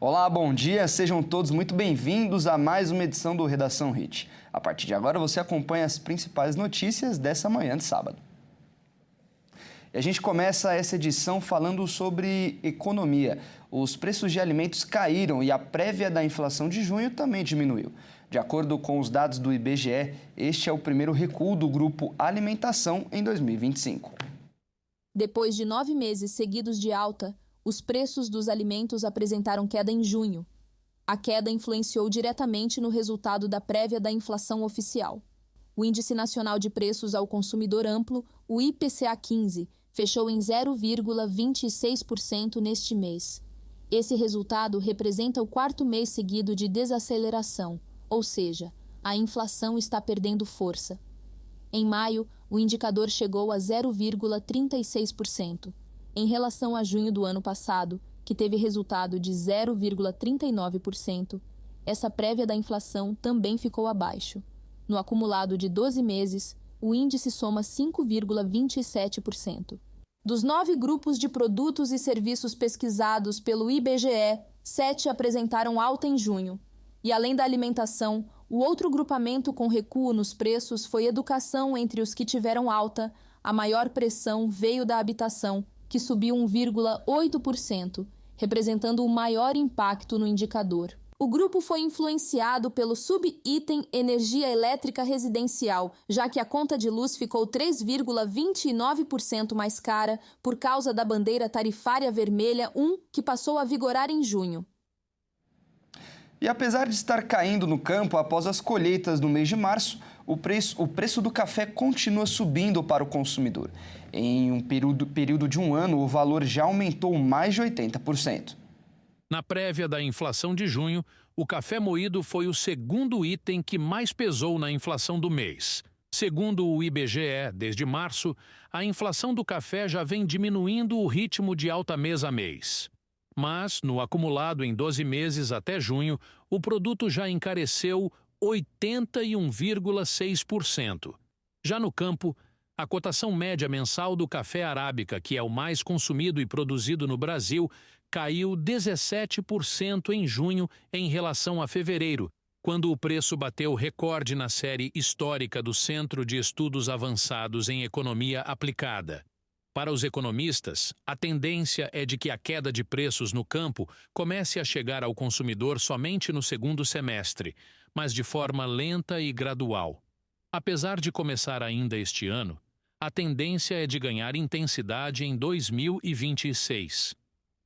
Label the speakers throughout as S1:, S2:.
S1: Olá, bom dia, sejam todos muito bem-vindos a mais uma edição do Redação Hit. A partir de agora você acompanha as principais notícias dessa manhã de sábado. E a gente começa essa edição falando sobre economia. Os preços de alimentos caíram e a prévia da inflação de junho também diminuiu. De acordo com os dados do IBGE, este é o primeiro recuo do grupo alimentação em 2025.
S2: Depois de 9 meses seguidos de alta, os preços dos alimentos apresentaram queda em junho. A queda influenciou diretamente no resultado da prévia da inflação oficial. O Índice Nacional de Preços ao Consumidor Amplo, o IPCA 15, fechou em 0,26% neste mês. Esse resultado representa o quarto mês seguido de desaceleração, ou seja, a inflação está perdendo força. Em maio, o indicador chegou a 0,36%. Em relação a junho do ano passado, que teve resultado de 0,39%, essa prévia da inflação também ficou abaixo. No acumulado de 12 meses, o índice soma 5,27%. Dos 9 grupos de produtos e serviços pesquisados pelo IBGE, 7 apresentaram alta em junho. E além da alimentação, o outro grupamento com recuo nos preços foi educação entre os que tiveram alta. A maior pressão veio da habitação, que subiu 1,8%, representando o maior impacto no indicador. O grupo foi influenciado pelo subitem energia elétrica residencial, já que a conta de luz ficou 3,29% mais cara por causa da bandeira tarifária vermelha 1, que passou a vigorar em junho.
S1: E apesar de estar caindo no campo após as colheitas no mês de março, o preço do café continua subindo para o consumidor. Em um período de um ano, o valor já aumentou mais de 80%.
S3: Na prévia da inflação de junho, o café moído foi o segundo item que mais pesou na inflação do mês. Segundo o IBGE, desde março, a inflação do café já vem diminuindo o ritmo de alta mês a mês. Mas, no acumulado em 12 meses até junho, o produto já encareceu 81,6%. Já no campo, a cotação média mensal do café arábica, que é o mais consumido e produzido no Brasil, caiu 17% em junho em relação a fevereiro, quando o preço bateu recorde na série histórica do Centro de Estudos Avançados em Economia Aplicada. Para os economistas, a tendência é de que a queda de preços no campo comece a chegar ao consumidor somente no segundo semestre, mas de forma lenta e gradual. Apesar de começar ainda este ano, a tendência é de ganhar intensidade em 2026.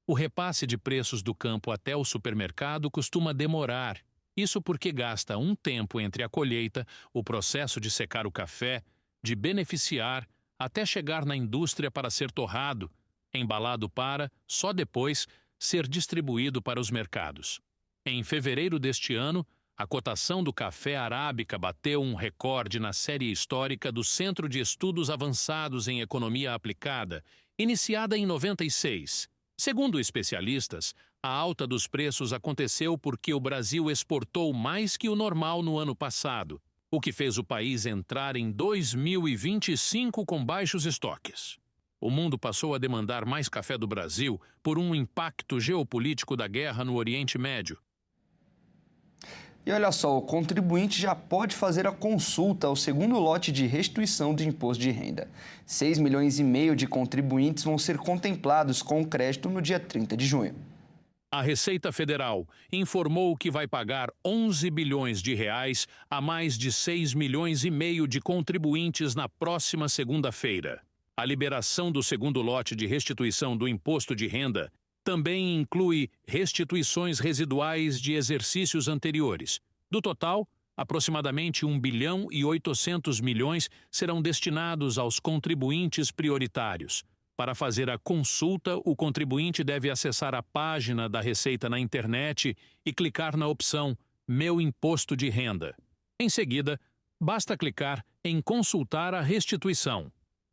S3: O repasse de preços do campo até o supermercado costuma demorar, isso porque gasta um tempo entre a colheita, o processo de secar o café, de beneficiar, até chegar na indústria para ser torrado, embalado para, só depois, ser distribuído para os mercados. Em fevereiro deste ano, a cotação do café arábica bateu um recorde na série histórica do Centro de Estudos Avançados em Economia Aplicada, iniciada em 96. Segundo especialistas, a alta dos preços aconteceu porque o Brasil exportou mais que o normal no ano passado, o que fez o país entrar em 2025 com baixos estoques. O mundo passou a demandar mais café do Brasil por um impacto geopolítico da guerra no Oriente Médio.
S1: E olha só, o contribuinte já pode fazer a consulta ao segundo lote de restituição de imposto de renda. 6,5 milhões de contribuintes vão ser contemplados com o crédito no dia 30 de junho.
S3: A Receita Federal informou que vai pagar 11 bilhões de reais a mais de 6,5 milhões de contribuintes na próxima segunda-feira. A liberação do segundo lote de restituição do imposto de renda também inclui restituições residuais de exercícios anteriores. Do total, aproximadamente 1 bilhão e 800 milhões serão destinados aos contribuintes prioritários. Para fazer a consulta, o contribuinte deve acessar a página da Receita na internet e clicar na opção Meu Imposto de Renda. Em seguida, basta clicar em Consultar a restituição.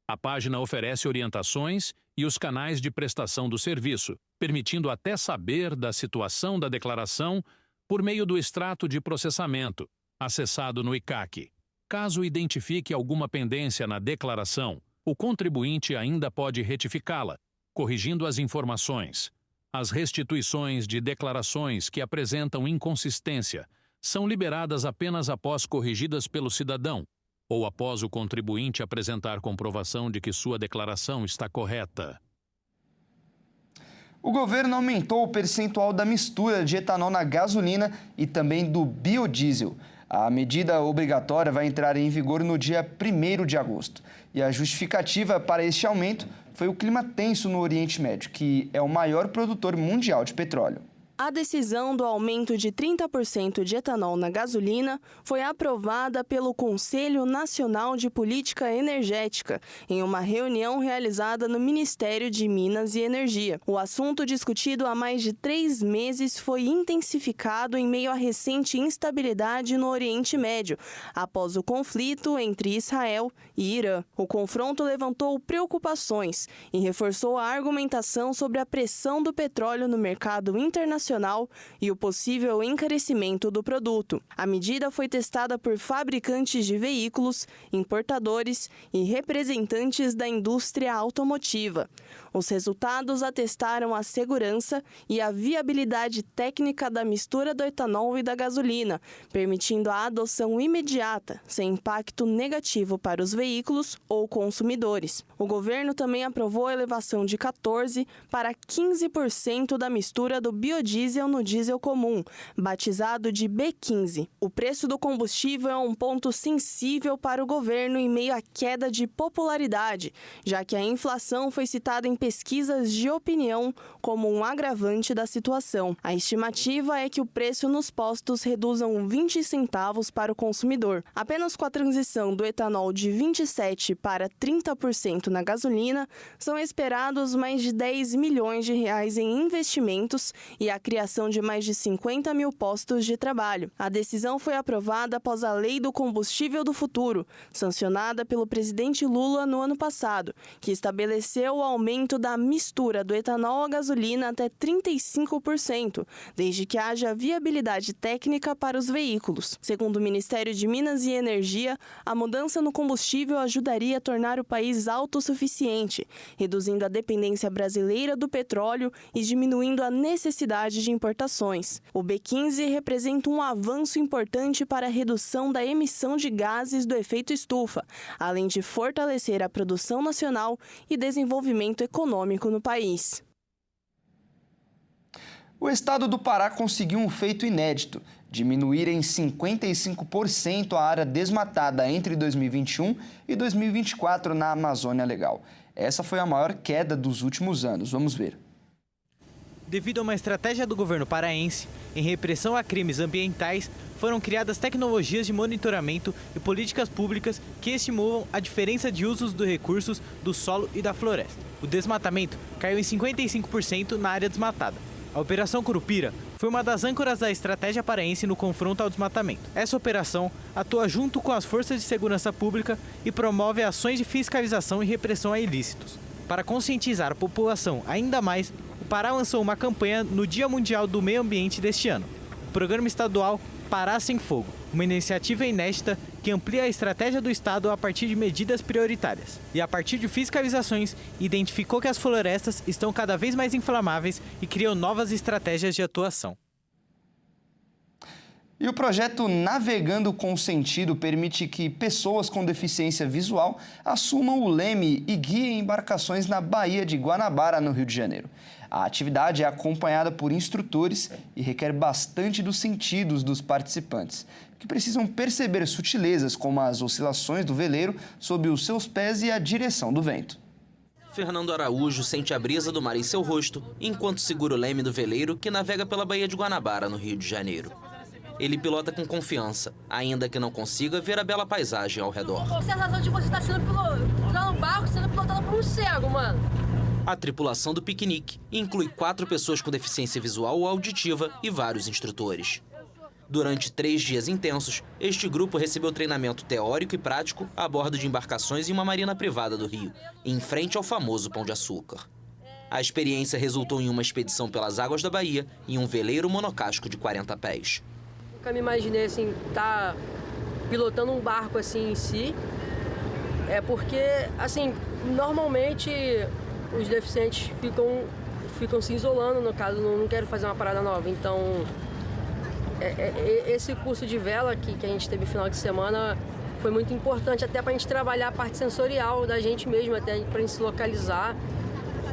S3: A página oferece orientações e os canais de prestação do serviço, permitindo até saber da situação da declaração por meio do extrato de processamento, acessado no ICAC. Caso identifique alguma pendência na declaração, o contribuinte ainda pode retificá-la, corrigindo as informações. As restituições de declarações que apresentam inconsistência são liberadas apenas após corrigidas pelo cidadão ou após o contribuinte apresentar comprovação de que sua declaração está correta.
S1: O governo aumentou o percentual da mistura de etanol na gasolina e também do biodiesel. A medida obrigatória vai entrar em vigor no dia 1º de agosto. E a justificativa para este aumento foi o clima tenso no Oriente Médio, que é o maior produtor mundial de petróleo.
S4: A decisão do aumento de 30% de etanol na gasolina foi aprovada pelo Conselho Nacional de Política Energética em uma reunião realizada no Ministério de Minas e Energia. O assunto, discutido há mais de 3 meses, foi intensificado em meio à recente instabilidade no Oriente Médio, após o conflito entre Israel e Irã. O confronto levantou preocupações e reforçou a argumentação sobre a pressão do petróleo no mercado internacional e o possível encarecimento do produto. A medida foi testada por fabricantes de veículos, importadores e representantes da indústria automotiva. Os resultados atestaram a segurança e a viabilidade técnica da mistura do etanol e da gasolina, permitindo a adoção imediata, sem impacto negativo para os veículos ou consumidores. O governo também aprovou a elevação de 14% para 15% da mistura do biodiesel no diesel comum, batizado de B15. O preço do combustível é um ponto sensível para o governo em meio à queda de popularidade, já que a inflação foi citada em pesquisas de opinião como um agravante da situação. A estimativa é que o preço nos postos reduzam 20 centavos para o consumidor. Apenas com a transição do etanol de 27% para 30% na gasolina, são esperados mais de 10 milhões de reais em investimentos e a criação de mais de 50 mil postos de trabalho. A decisão foi aprovada após a Lei do Combustível do Futuro, sancionada pelo presidente Lula no ano passado, que estabeleceu o aumento da mistura do etanol à gasolina até 35%, desde que haja viabilidade técnica para os veículos. Segundo o Ministério de Minas e Energia, a mudança no combustível ajudaria a tornar o país autossuficiente, reduzindo a dependência brasileira do petróleo e diminuindo a necessidade de importações. O B15 representa um avanço importante para a redução da emissão de gases do efeito estufa, além de fortalecer a produção nacional e desenvolvimento econômico no país.
S1: O estado do Pará conseguiu um feito inédito: diminuir em 55% a área desmatada entre 2021 e 2024 na Amazônia Legal. Essa foi a maior queda dos últimos anos. Vamos ver.
S5: Devido a uma estratégia do governo paraense em repressão a crimes ambientais, foram criadas tecnologias de monitoramento e políticas públicas que estimulam a diferença de usos dos recursos do solo e da floresta. O desmatamento caiu em 55% na área desmatada. A Operação Curupira foi uma das âncoras da estratégia paraense no confronto ao desmatamento. Essa operação atua junto com as forças de segurança pública e promove ações de fiscalização e repressão a ilícitos. Para conscientizar a população ainda mais, o Pará lançou uma campanha no Dia Mundial do Meio Ambiente deste ano. O programa estadual Pará Sem Fogo, uma iniciativa inédita que amplia a estratégia do Estado a partir de medidas prioritárias. E a partir de fiscalizações, identificou que as florestas estão cada vez mais inflamáveis e criou novas estratégias de atuação.
S1: E o projeto Navegando com Sentido permite que pessoas com deficiência visual assumam o leme e guiem embarcações na Baía de Guanabara, no Rio de Janeiro. A atividade é acompanhada por instrutores e requer bastante dos sentidos dos participantes, que precisam perceber sutilezas como as oscilações do veleiro sob os seus pés e a direção do vento.
S6: Fernando Araújo sente a brisa do mar em seu rosto enquanto segura o leme do veleiro que navega pela Baía de Guanabara, no Rio de Janeiro. Ele pilota com confiança, ainda que não consiga ver a bela paisagem ao redor.
S7: A sensação de você estar sendo pilotado no barco, sendo pilotado por um cego, mano.
S6: A tripulação do piquenique inclui 4 pessoas com deficiência visual ou auditiva e vários instrutores. Durante 3 dias intensos, este grupo recebeu treinamento teórico e prático a bordo de embarcações em uma marina privada do Rio, em frente ao famoso Pão de Açúcar. A experiência resultou em uma expedição pelas águas da Bahia em um veleiro monocasco de 40 pés.
S7: Nunca me imaginei, assim, estar pilotando um barco, assim, em si. É porque, assim, normalmente os deficientes ficam ficam se isolando, no caso, não quero fazer uma parada nova. Então, esse curso de vela que a gente teve no final de semana foi muito importante, até para a gente trabalhar a parte sensorial da gente mesmo, até para a gente se localizar.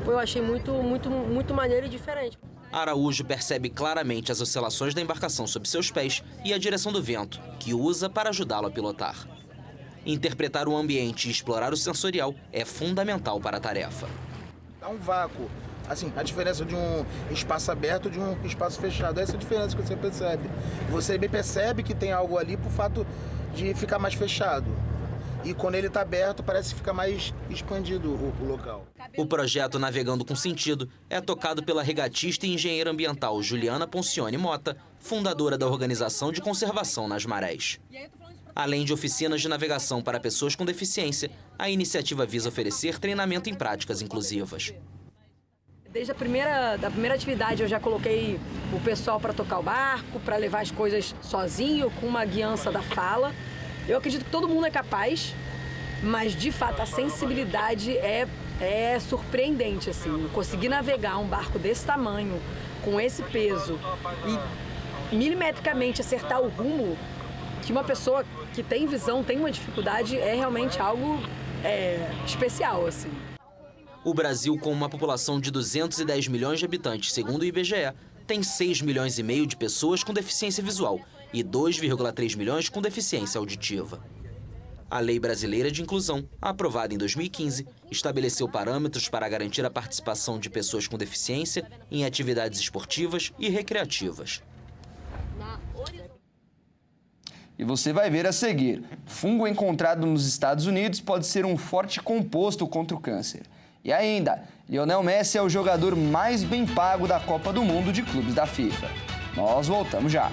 S7: Eu achei muito maneiro e diferente.
S6: Araújo percebe claramente as oscilações da embarcação sob seus pés e a direção do vento, que usa para ajudá-lo a pilotar. Interpretar o ambiente e explorar o sensorial é fundamental para a tarefa.
S8: Dá um vácuo, assim, a diferença de um espaço aberto de um espaço fechado. Essa é a diferença que você percebe. Você bem percebe que tem algo ali por fato de ficar mais fechado. E quando ele está aberto, parece que fica mais expandido o local.
S6: O projeto Navegando com Sentido é tocado pela regatista e engenheira ambiental Juliana Poncione Mota, fundadora da Organização de Conservação nas Marés. Além de oficinas de navegação para pessoas com deficiência, a iniciativa visa oferecer treinamento em práticas inclusivas.
S9: Desde a primeira atividade eu já coloquei o pessoal para tocar o barco, para levar as coisas sozinho, com uma guiança da fala. Eu acredito que todo mundo é capaz, mas de fato a sensibilidade é surpreendente, assim. Conseguir navegar um barco desse tamanho, com esse peso e milimetricamente acertar o rumo, que uma pessoa que tem visão, tem uma dificuldade, é realmente algo especial, assim.
S6: O Brasil, com uma população de 210 milhões de habitantes, segundo o IBGE, tem 6,5 milhões de pessoas com deficiência visual e 2,3 milhões com deficiência auditiva. A Lei Brasileira de Inclusão, aprovada em 2015, estabeleceu parâmetros para garantir a participação de pessoas com deficiência em atividades esportivas e recreativas.
S1: E você vai ver a seguir. Fungo encontrado nos Estados Unidos pode ser um forte composto contra o câncer. E ainda, Lionel Messi é o jogador mais bem pago da Copa do Mundo de clubes da FIFA. Nós voltamos já.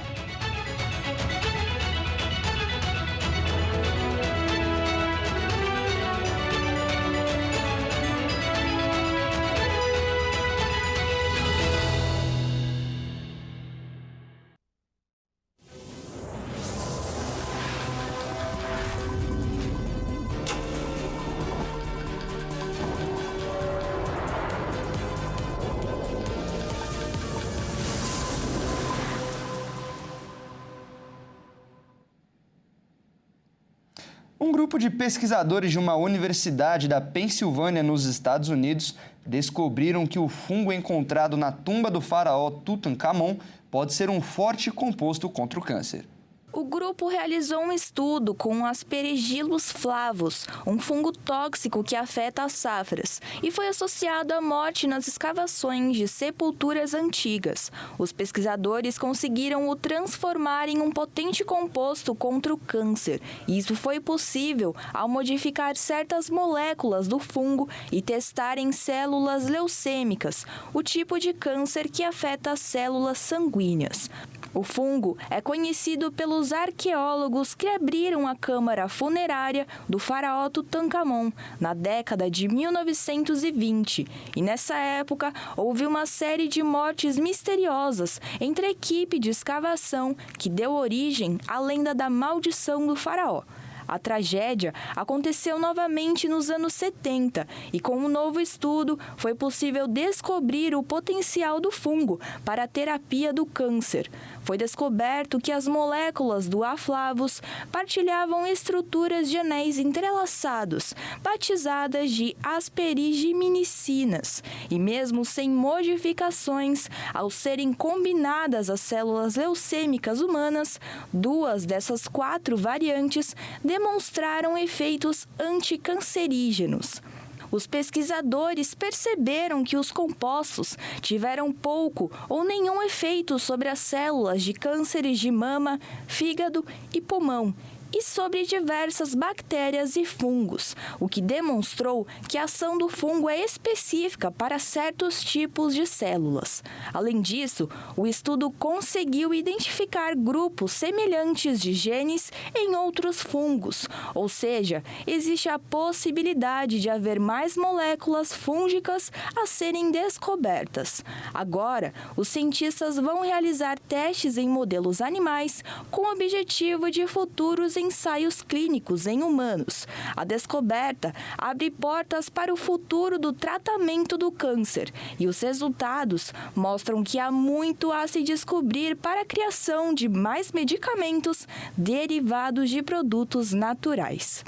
S1: Um grupo de pesquisadores de uma universidade da Pensilvânia, nos Estados Unidos, descobriram que o fungo encontrado na tumba do faraó Tutankhamon pode ser um forte composto contra o câncer.
S10: O grupo realizou um estudo com Aspergillus flavus, um fungo tóxico que afeta as safras, e foi associado à morte nas escavações de sepulturas antigas. Os pesquisadores conseguiram o transformar em um potente composto contra o câncer. Isso foi possível ao modificar certas moléculas do fungo e testar em células leucêmicas, o tipo de câncer que afeta as células sanguíneas. O fungo é conhecido pelos arqueólogos que abriram a câmara funerária do faraó Tutankhamon na década de 1920. E nessa época houve uma série de mortes misteriosas entre a equipe de escavação que deu origem à lenda da maldição do faraó. A tragédia aconteceu novamente nos anos 70 e, com um novo estudo, foi possível descobrir o potencial do fungo para a terapia do câncer. Foi descoberto que as moléculas do A. flavus partilhavam estruturas de anéis entrelaçados, batizadas de asperigiminicinas. E mesmo sem modificações, ao serem combinadas às células leucêmicas humanas, 2 dessas 4 variantes demonstraram efeitos anticancerígenos. Os pesquisadores perceberam que os compostos tiveram pouco ou nenhum efeito sobre as células de cânceres de mama, fígado e pulmão, e sobre diversas bactérias e fungos, o que demonstrou que a ação do fungo é específica para certos tipos de células. Além disso, o estudo conseguiu identificar grupos semelhantes de genes em outros fungos, ou seja, existe a possibilidade de haver mais moléculas fúngicas a serem descobertas. Agora, os cientistas vão realizar testes em modelos animais com o objetivo de futuros ensaios clínicos em humanos. A descoberta abre portas para o futuro do tratamento do câncer e os resultados mostram que há muito a se descobrir para a criação de mais medicamentos derivados de produtos naturais.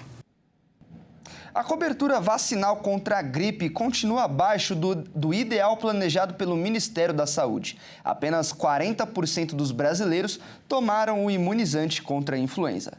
S1: A cobertura vacinal contra a gripe continua abaixo do ideal planejado pelo Ministério da Saúde. Apenas 40% dos brasileiros tomaram o imunizante contra a influenza.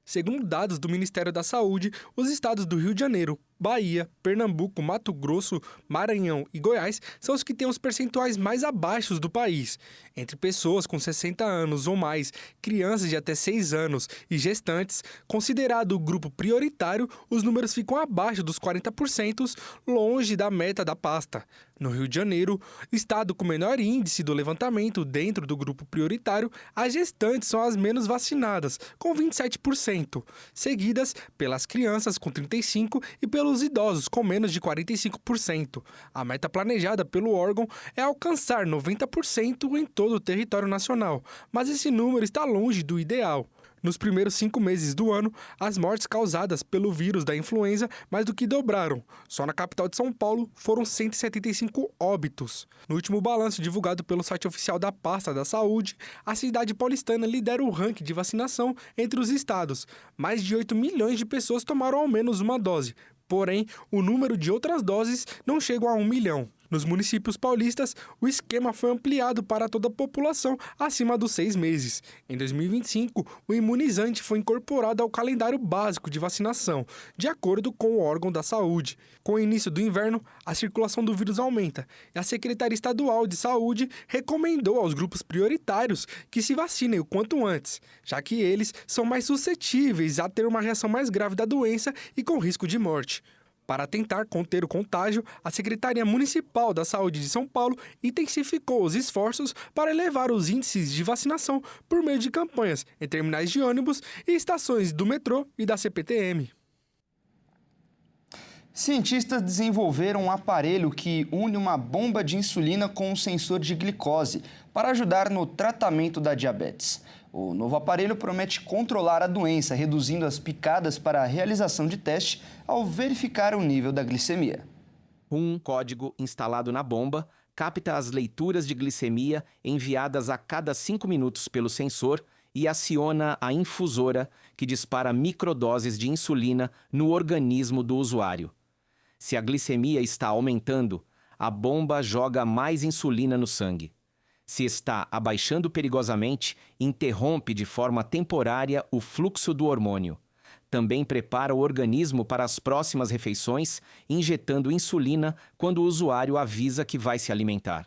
S11: Segundo dados do Ministério da Saúde, os estados do Rio de Janeiro, Bahia, Pernambuco, Mato Grosso, Maranhão e Goiás são os que têm os percentuais mais abaixos do país. Entre pessoas com 60 anos ou mais, crianças de até 6 anos e gestantes, considerado o grupo prioritário, os números ficam abaixo dos 40%, longe da meta da pasta. No Rio de Janeiro, estado com menor índice do levantamento dentro do grupo prioritário, as gestantes são as menos vacinadas, com 27%, seguidas pelas crianças com 35% e pelos idosos com menos de 45%. A meta planejada pelo órgão é alcançar 90% em todo o território nacional, mas esse número está longe do ideal. Nos primeiros 5 meses do ano, as mortes causadas pelo vírus da influenza mais do que dobraram. Só na capital de São Paulo foram 175 óbitos. No último balanço divulgado pelo site oficial da Pasta da Saúde, a cidade paulistana lidera o ranking de vacinação entre os estados. Mais de 8 milhões de pessoas tomaram ao menos uma dose. Porém, o número de outras doses não chega a 1 milhão. Nos municípios paulistas, o esquema foi ampliado para toda a população acima dos 6 meses. Em 2025, o imunizante foi incorporado ao calendário básico de vacinação, de acordo com o órgão da saúde. Com o início do inverno, a circulação do vírus aumenta e a Secretaria Estadual de Saúde recomendou aos grupos prioritários que se vacinem o quanto antes, já que eles são mais suscetíveis a ter uma reação mais grave da doença e com risco de morte. Para tentar conter o contágio, a Secretaria Municipal da Saúde de São Paulo intensificou os esforços para elevar os índices de vacinação por meio de campanhas em terminais de ônibus e estações do metrô e da CPTM.
S1: Cientistas desenvolveram um aparelho que une uma bomba de insulina com um sensor de glicose para ajudar no tratamento da diabetes. O novo aparelho promete controlar a doença, reduzindo as picadas para a realização de teste ao verificar o nível da glicemia.
S12: Um código instalado na bomba capta as leituras de glicemia enviadas a cada 5 minutos pelo sensor e aciona a infusora, que dispara microdoses de insulina no organismo do usuário. Se a glicemia está aumentando, a bomba joga mais insulina no sangue. Se está abaixando perigosamente, interrompe de forma temporária o fluxo do hormônio. Também prepara o organismo para as próximas refeições, injetando insulina quando o usuário avisa que vai se alimentar.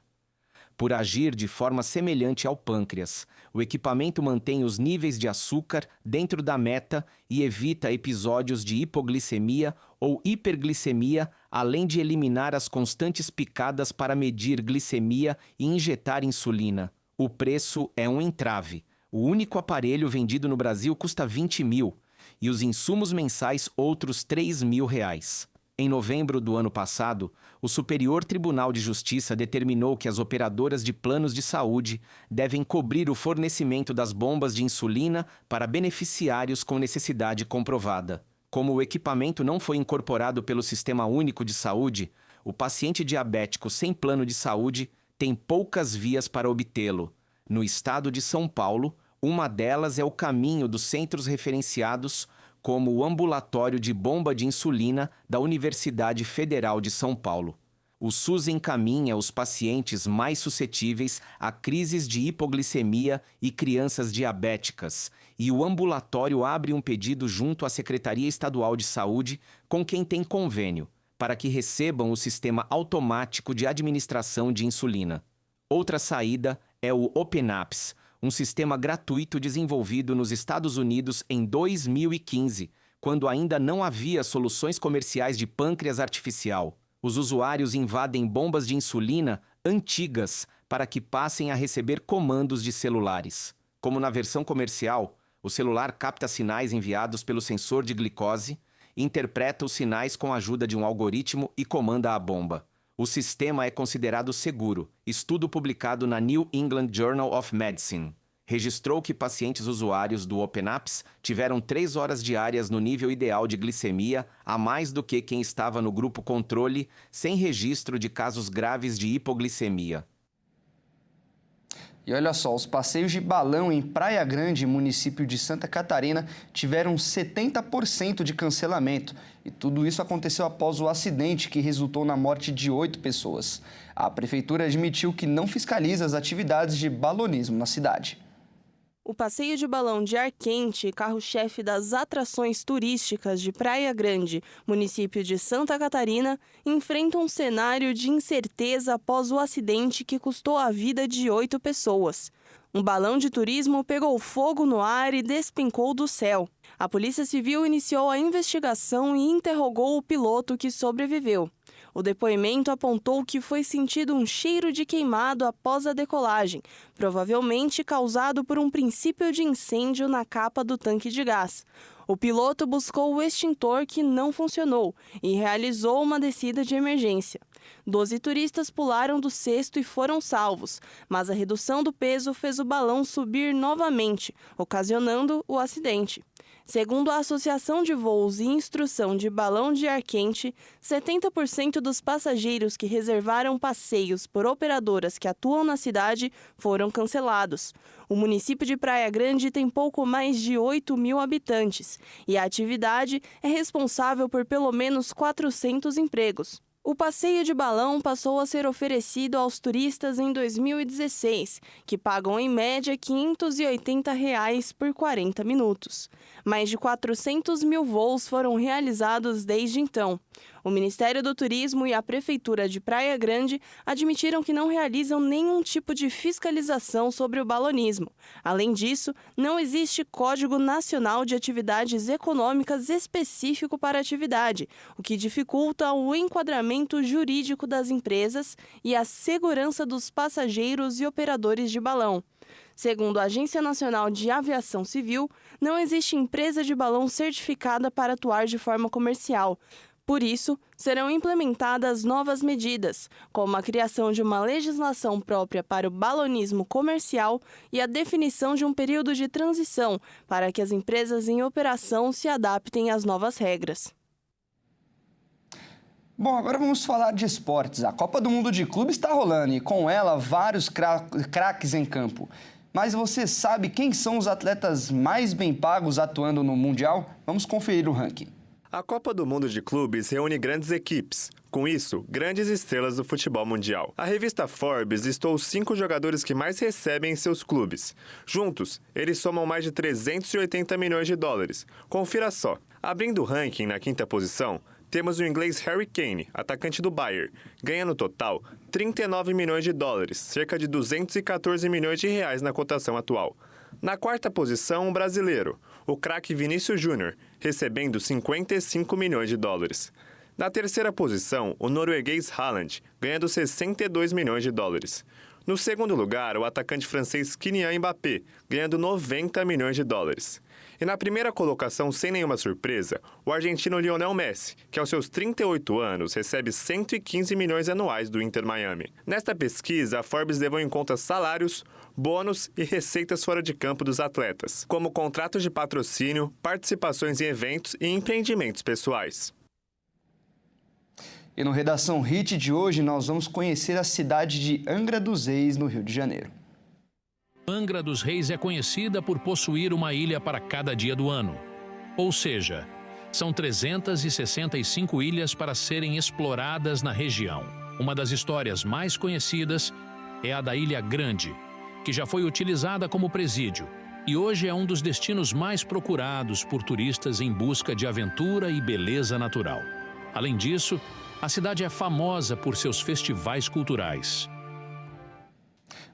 S12: Por agir de forma semelhante ao pâncreas, o equipamento mantém os níveis de açúcar dentro da meta e evita episódios de hipoglicemia ou hiperglicemia, além de eliminar as constantes picadas para medir glicemia e injetar insulina. O preço é um entrave. O único aparelho vendido no Brasil custa 20 mil e os insumos mensais outros 3 mil reais. Em novembro do ano passado, o Superior Tribunal de Justiça determinou que as operadoras de planos de saúde devem cobrir o fornecimento das bombas de insulina para beneficiários com necessidade comprovada. Como o equipamento não foi incorporado pelo Sistema Único de Saúde, o paciente diabético sem plano de saúde tem poucas vias para obtê-lo. No estado de São Paulo, uma delas é o caminho dos centros referenciados como o Ambulatório de Bomba de Insulina da Universidade Federal de São Paulo. O SUS encaminha os pacientes mais suscetíveis a crises de hipoglicemia e crianças diabéticas, e o ambulatório abre um pedido junto à Secretaria Estadual de Saúde com quem tem convênio, para que recebam o sistema automático de administração de insulina. Outra saída é o OpenAPS, um sistema gratuito desenvolvido nos Estados Unidos em 2015, quando ainda não havia soluções comerciais de pâncreas artificial. Os usuários invadem bombas de insulina antigas para que passem a receber comandos de celulares. Como na versão comercial, o celular capta sinais enviados pelo sensor de glicose, interpreta os sinais com a ajuda de um algoritmo e comanda a bomba. O sistema é considerado seguro, estudo publicado na New England Journal of Medicine. registrou que pacientes usuários do OpenApps tiveram 3 horas diárias no nível ideal de glicemia, a mais do que quem estava no grupo controle, sem registro de casos graves de hipoglicemia.
S1: E olha só, os passeios de balão em Praia Grande, município de Santa Catarina, tiveram 70% de cancelamento. E tudo isso aconteceu após o acidente que resultou na morte de 8 pessoas. A prefeitura admitiu que não fiscaliza as atividades de balonismo na cidade.
S4: O passeio de balão de ar quente, carro-chefe das atrações turísticas de Praia Grande, município de Santa Catarina, enfrenta um cenário de incerteza após o acidente que custou a vida de 8 pessoas. Um balão de turismo pegou fogo no ar e despencou do céu. A Polícia Civil iniciou a investigação e interrogou o piloto que sobreviveu. O depoimento apontou que foi sentido um cheiro de queimado após a decolagem, provavelmente causado por um princípio de incêndio na capa do tanque de gás. O piloto buscou o extintor que não funcionou e realizou uma descida de emergência. 12 turistas pularam do cesto e foram salvos, mas a redução do peso fez o balão subir novamente, ocasionando o acidente. Segundo a Associação de Voos e Instrução de Balão de Ar Quente, 70% dos passageiros que reservaram passeios por operadoras que atuam na cidade foram cancelados. O município de Praia Grande tem pouco mais de 8 mil habitantes e a atividade é responsável por pelo menos 400 empregos. O passeio de balão passou a ser oferecido aos turistas em 2016, que pagam em média R$ 580 por 40 minutos. Mais de 400 mil voos foram realizados desde então. O Ministério do Turismo e a Prefeitura de Praia Grande admitiram que não realizam nenhum tipo de fiscalização sobre o balonismo. Além disso, não existe Código Nacional de Atividades Econômicas específico para a atividade, o que dificulta o enquadramento jurídico das empresas e a segurança dos passageiros e operadores de balão. Segundo a Agência Nacional de Aviação Civil, não existe empresa de balão certificada para atuar de forma comercial. Por isso, serão implementadas novas medidas, como a criação de uma legislação própria para o balonismo comercial e a definição de um período de transição para que as empresas em operação se adaptem às novas regras.
S1: Bom, agora vamos falar de esportes. A Copa do Mundo de Clubes está rolando e com ela vários craques em campo. Mas você sabe quem são os atletas mais bem pagos atuando no Mundial? Vamos conferir o ranking.
S13: A Copa do Mundo de Clubes reúne grandes equipes. Com isso, grandes estrelas do futebol mundial. A revista Forbes listou os 5 jogadores que mais recebem em seus clubes. Juntos, eles somam mais de 380 milhões de dólares. Confira só. Abrindo o ranking na 5ª posição, temos o inglês Harry Kane, atacante do Bayern, ganha no total 39 milhões de dólares, cerca de 214 milhões de reais na cotação atual. Na 4ª posição, um brasileiro, o craque Vinícius Júnior, recebendo 55 milhões de dólares. Na 3ª posição, o norueguês Haaland, ganhando 62 milhões de dólares. No 2º lugar, o atacante francês Kylian Mbappé, ganhando 90 milhões de dólares. E na primeira colocação, sem nenhuma surpresa, o argentino Lionel Messi, que aos seus 38 anos recebe 115 milhões anuais do Inter Miami. Nesta pesquisa, a Forbes levou em conta salários, bônus e receitas fora de campo dos atletas, como contratos de patrocínio, participações em eventos e empreendimentos pessoais.
S1: E no Redação Hit de hoje, nós vamos conhecer a cidade de Angra dos Reis, no Rio de Janeiro.
S3: Angra dos Reis é conhecida por possuir uma ilha para cada dia do ano. Ou seja, são 365 ilhas para serem exploradas na região. Uma das histórias mais conhecidas é a da Ilha Grande, que já foi utilizada como presídio e hoje é um dos destinos mais procurados por turistas em busca de aventura e beleza natural. Além disso, a cidade é famosa por seus festivais culturais.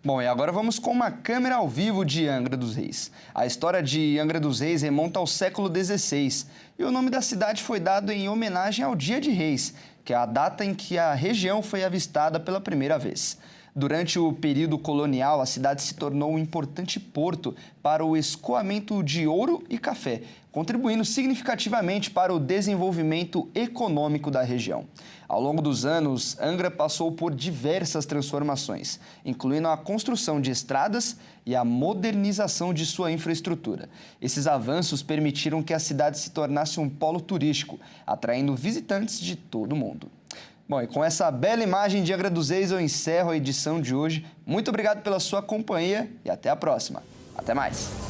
S1: Bom, e agora vamos com uma câmera ao vivo de Angra dos Reis. A história de Angra dos Reis remonta ao século XVI e o nome da cidade foi dado em homenagem ao Dia de Reis, que é a data em que a região foi avistada pela primeira vez. Durante o período colonial, a cidade se tornou um importante porto para o escoamento de ouro e café, contribuindo significativamente para o desenvolvimento econômico da região. Ao longo dos anos, Angra passou por diversas transformações, incluindo a construção de estradas e a modernização de sua infraestrutura. Esses avanços permitiram que a cidade se tornasse um polo turístico, atraindo visitantes de todo o mundo. Bom, e com essa bela imagem de Angra dos Reis, eu encerro a edição de hoje. Muito obrigado pela sua companhia e até a próxima. Até mais!